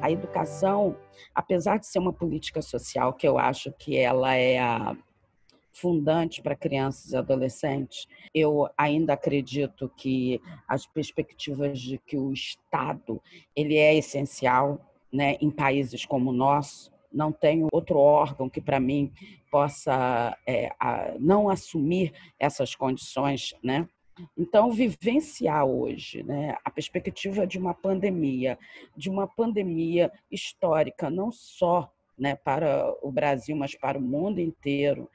A educação, apesar de ser uma política social, que eu acho que ela é a fundante para crianças e adolescentes, eu ainda acredito que as perspectivas de que o Estado ele é essencial, né, em países como o nosso. Não tem outro órgão que, para mim, possa não assumir essas condições, né? Então, vivenciar hoje, né, a perspectiva de uma pandemia histórica, não só, né, para o Brasil, mas para o mundo inteiro,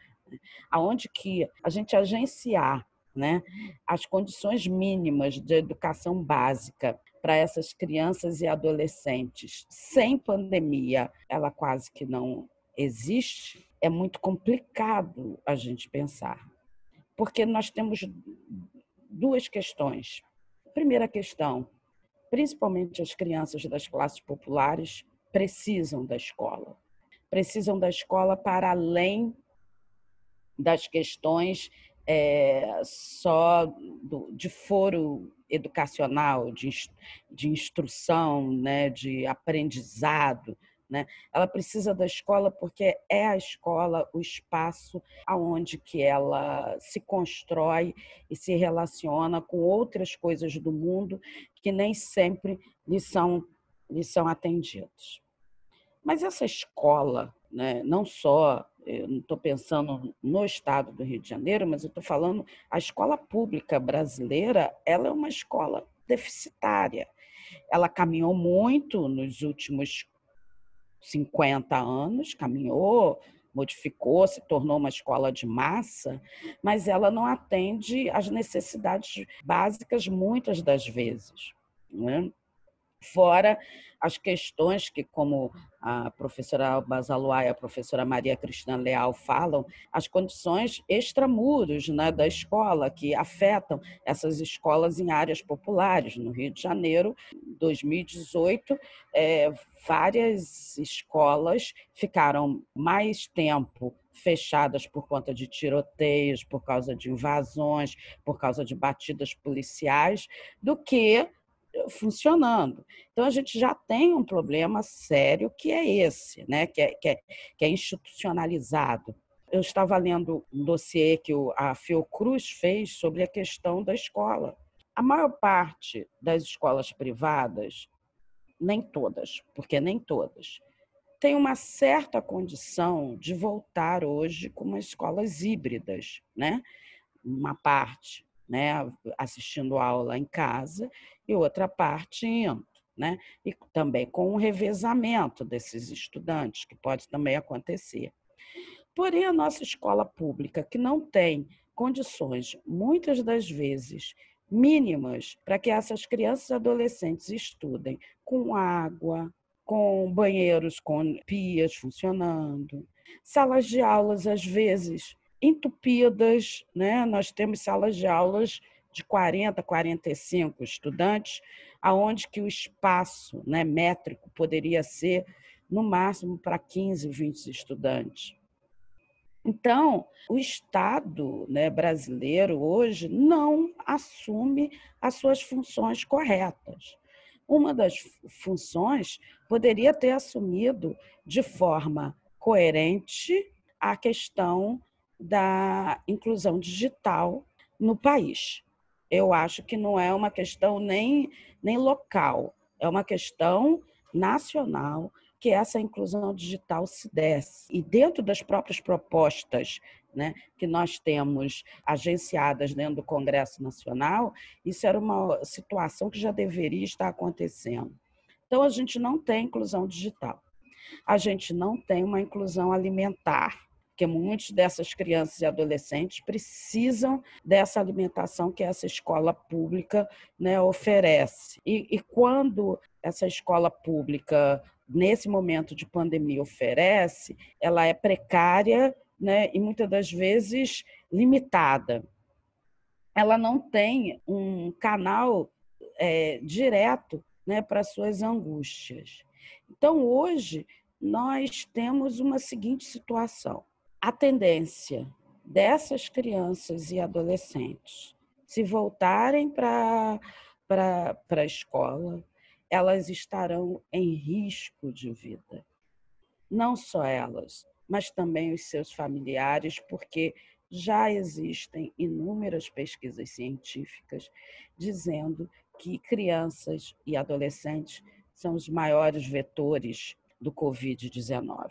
aonde que a gente agenciar, né, as condições mínimas de educação básica para essas crianças e adolescentes sem pandemia, ela quase que não existe, é muito complicado a gente pensar. Porque nós temos duas questões. Primeira questão, principalmente as crianças das classes populares precisam da escola. Precisam da escola para além das questões só de foro educacional, de instrução, né, de aprendizado, né? Ela precisa da escola porque é a escola o espaço aonde que ela se constrói e se relaciona com outras coisas do mundo que nem sempre lhe são atendidas. Mas essa escola, né, não só, eu não estou pensando no estado do Rio de Janeiro, mas eu estou falando, a escola pública brasileira, ela é uma escola deficitária. Ela caminhou muito nos últimos 50 anos, caminhou, modificou, se tornou uma escola de massa, mas ela não atende às necessidades básicas muitas das vezes, né? Fora as questões que, como a professora Alba Zaluá e a professora Maria Cristina Leal falam, as condições extramuros, né, da escola, que afetam essas escolas em áreas populares. No Rio de Janeiro, em 2018, várias escolas ficaram mais tempo fechadas por conta de tiroteios, por causa de invasões, por causa de batidas policiais, do que funcionando. Então, a gente já tem um problema sério que é esse, né? Que é institucionalizado. Eu estava lendo um dossiê que a Fiocruz fez sobre a questão da escola. A maior parte das escolas privadas, nem todas, porque nem todas, tem uma certa condição de voltar hoje com umas escolas híbridas, né? Uma parte, né, assistindo aula em casa e outra parte indo, né? E também com o revezamento desses estudantes, que pode também acontecer. Porém, a nossa escola pública, que não tem condições, muitas das vezes, mínimas para que essas crianças e adolescentes estudem com água, com banheiros com pias funcionando, salas de aulas, às vezes, entupidas, né? Nós temos salas de aulas de 40, 45 estudantes, aonde que o espaço, né, métrico poderia ser, no máximo, para 15, 20 estudantes. Então, o Estado, né, brasileiro hoje não assume as suas funções corretas. Uma das funções poderia ter assumido de forma coerente a questão da inclusão digital no país. Eu acho que não é uma questão nem local, é uma questão nacional que essa inclusão digital se desse. E dentro das próprias propostas, né, que nós temos agenciadas dentro do Congresso Nacional, isso era uma situação que já deveria estar acontecendo. Então, a gente não tem inclusão digital. A gente não tem uma inclusão alimentar, porque muitas dessas crianças e adolescentes precisam dessa alimentação que essa escola pública, né, oferece. E quando essa escola pública, nesse momento de pandemia, oferece, ela é precária, né, e muitas das vezes limitada. Ela não tem um canal direto, né, para suas angústias. Então, hoje, nós temos uma seguinte situação. A tendência dessas crianças e adolescentes se voltarem para a escola elas estarão em risco de vida. Não só elas, mas também os seus familiares, porque já existem inúmeras pesquisas científicas dizendo que crianças e adolescentes são os maiores vetores do Covid-19.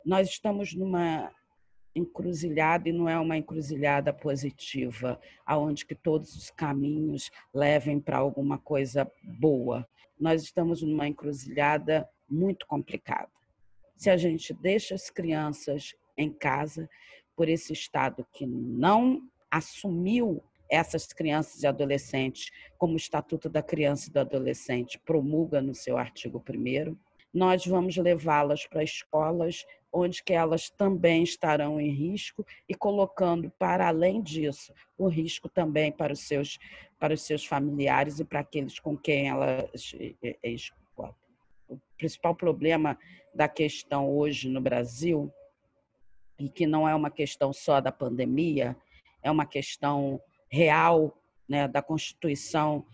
Nós estamos numa encruzilhada e não é uma encruzilhada positiva, aonde que todos os caminhos levem para alguma coisa boa. Nós estamos numa encruzilhada muito complicada. Se a gente deixa as crianças em casa por esse Estado que não assumiu essas crianças e adolescentes, como o Estatuto da Criança e do Adolescente promulga no seu artigo 1º, nós vamos levá-las para escolas onde que elas também estarão em risco e colocando, para além disso, o risco também para os seus familiares e para aqueles com quem elas escolam. O principal problema da questão hoje no Brasil, e que não é uma questão só da pandemia, é uma questão real, né, da Constituição,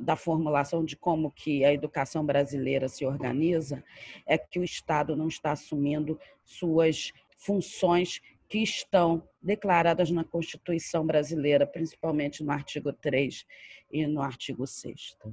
da formulação de como que a educação brasileira se organiza, é que o Estado não está assumindo suas funções que estão declaradas na Constituição brasileira, principalmente no artigo 3 e no artigo 6º.